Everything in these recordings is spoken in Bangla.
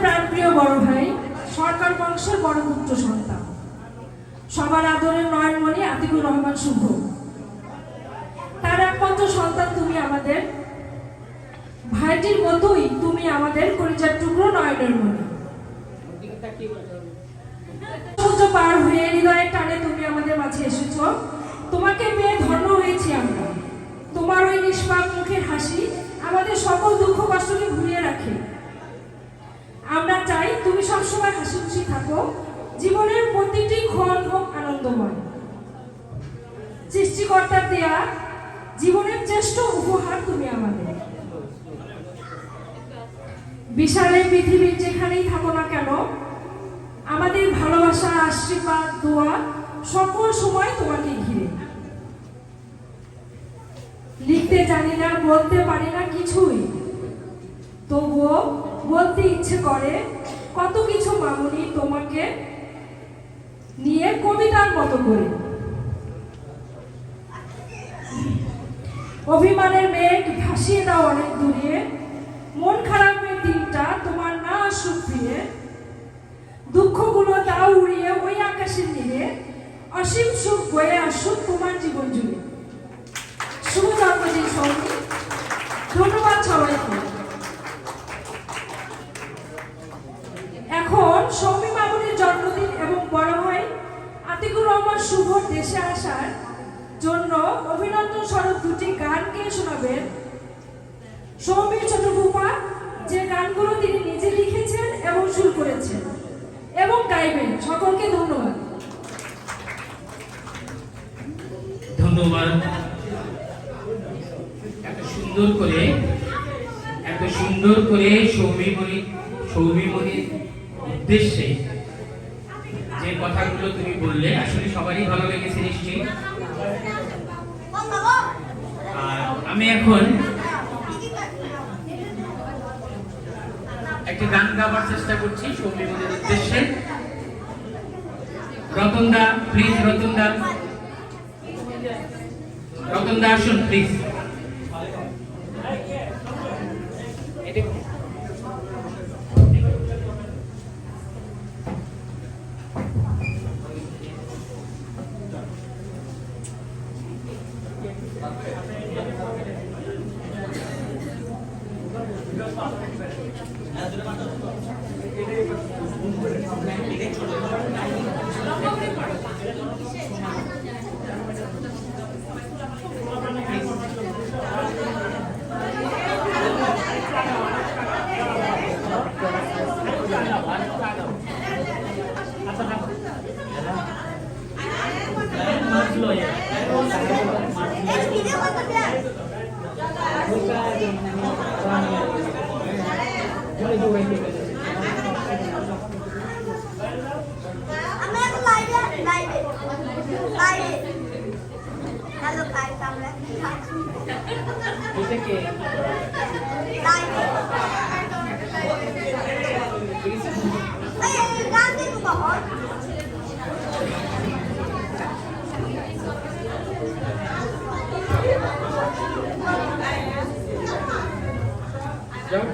প্রাণপ্রিয় বড় ভাই, সরকার বংশের বড় পুত্র সন্তান, সবার আদরের নয়নমণি আতিকুর রহমান শুভ। তার একমাত্র সন্তান তুমি আমাদের ভাইটির মতোই, তুমি আমাদের কলিজার টুকরো নয়নের মণি। সূর্য পার হয়ে হৃদয়ের টানে তুমি আমাদের মাঝে এসেছ। তোমাকে পেয়ে ধন্য হয়েছি আমরা। তোমার ওই নিষ্পাপ মুখের হাসি আমাদের সকল দুঃখ কষ্টকে ভুলিয়ে রাখে। আমরা চাই তুমি সবসময় হাসি খুশি থাকো, জীবনের প্রতিটি ক্ষণ হোক আনন্দময়। সৃষ্টিকর্তার দেয়া জীবনের শ্রেষ্ঠ উপহার তুমি আমাদের। বিশাল এই পৃথিবীর যেখানেই থাকো না কেন, আমাদের ভালোবাসা, আশীর্বাদ, দোয়া সকল সময় তোমাকে ঘিরে। লিখতে জানি না, বলতে পারি না কিছুই, তবুও বলতে ইচ্ছে করে কত কিছু মামুনি তোমাকে নিয়ে কবিতার মতো করে। অভিমানের মেঘ ভাসিয়ে দাও অনেক দূরে, মন খারাপের দিনটা তোমার না আসুক ফিরে। দুঃখগুলো দাও উড়িয়ে ওই আকাশের নীলে, অসীম সুখ বয়ে আসুক তোমার জীবন জুড়ে। শুভ জন্মদিন সৌমি, ধন্যবাদ সবাইকে। এখন সৌমি মামুনির জন্মদিন এবং বড় ভাই আতিকুর রহমান শুভর দেশে আসার জন্য অভিনন্দন স্বরূপ দুটি গান গেয়ে শোনাবেন সৌমির ছোট ফুপা, যে গানগুলো তিনি নিজে লিখেছেন এবং সুর করেছেন এবং গাইবেন। সকলকে ধন্যবাদ। ধন্যবাদ। এত সুন্দর করে সৌমিমণির উদ্দেশ্যে যে কথাগুলো তুমি বললে, আসলে সবারই ভালো লেগেছে নিশ্চয়ই। আর আমি এখন একটা গান গাবার চেষ্টা করছি সৌমিমণির উদ্দেশ্যে। রতনদা প্লিজ, রতনদা আসুন প্লিজ।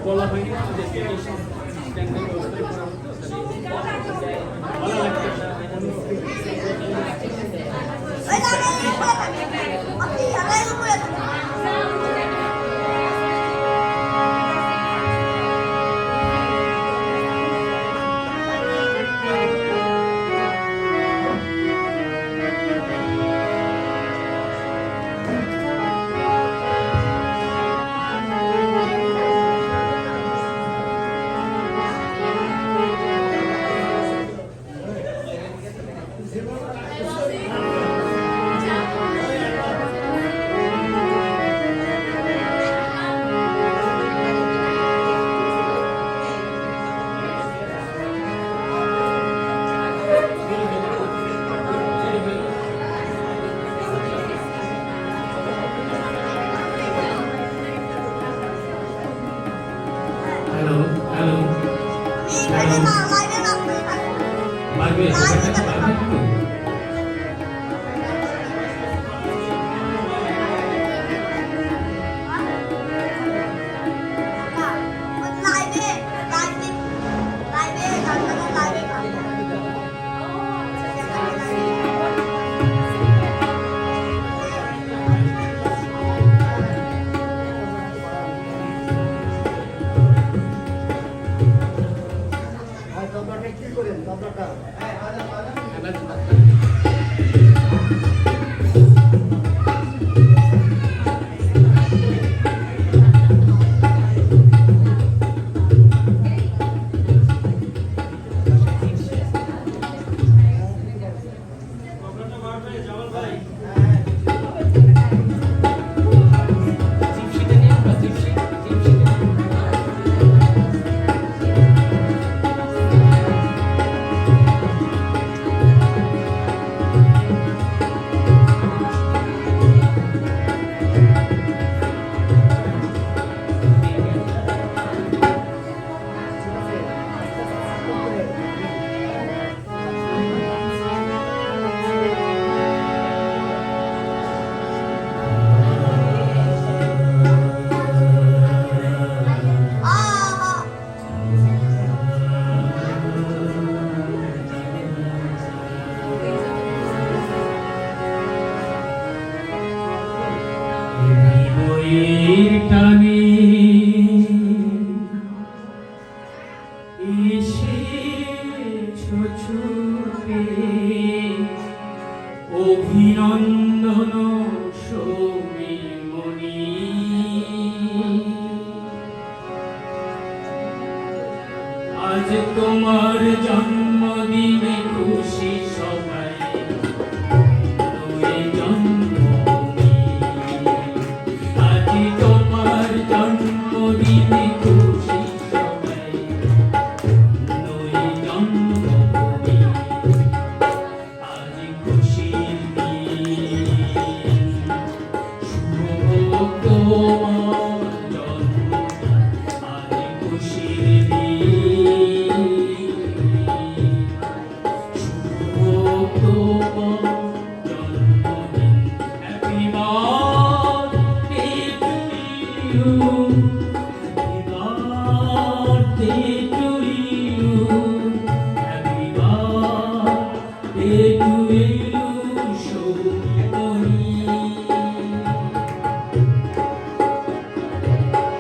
বলা হয়নি কি করেন তবলাটা? জিপসিটা নিয়ে আসবা, জিপসিটা নিয়ে আসবা। হৃদয়ের টানে এসেছো ছুটে, অভিনন্দন সৌমিমণি। আজ তোমার জন্মদিনে খুশি সবাই, নয় জন্মভূমি। আজ তোমার জন্মদিনে খুশি সবাই, নয় জন্মভূমি। আজ খুশির দিন, শুভ তোমার জন্মদিন। আজ খুশির দিন, শুভ তোমার জন্মদিন। Happy birthday to you, happy birthday to you, happy birthday to you, সৌমিমণি।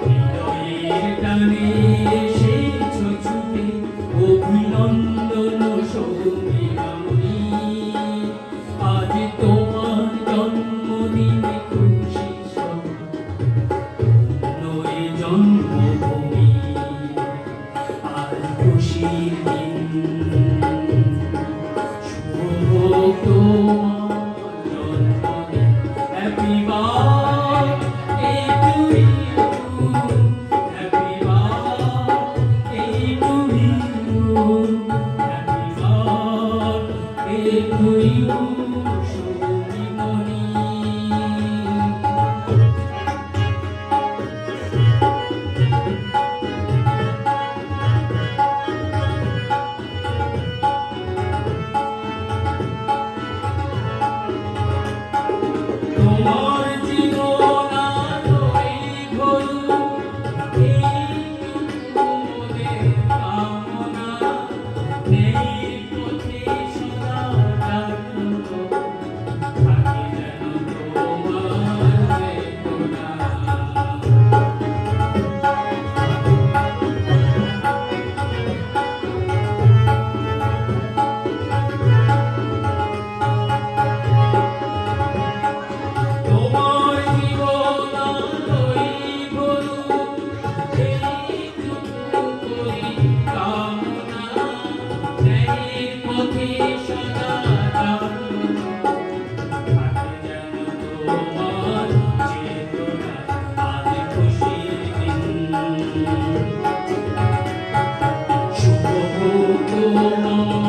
হৃদয়ের টানে এসেছো ছুটে, অভিনন্দন সৌমিমণি। আজ তোমার জন্মদিনে খুশি সবাই, নয় জন্মভূমি। আজ খুশির দিন, শুভ তোমার জন্মদিন। Happy birthday to you, happy birthday to you, happy birthday to you, সৌমিমণি। তোমার জীবন আলোয় ভরুক, এইটুকু মোদের কামনা। ন্যায়ের পথে সদা জাগ্রত, থাকে যেন তোমার বেদনা। তোমার জীবন আলোয় ভরুক, এইটুকু করি কামনা। ন্যায়ের পথে সদা জাগ্রত, থাকে যেন তোমার চেতনা। আজ খুশির দিন, শুভ তোমার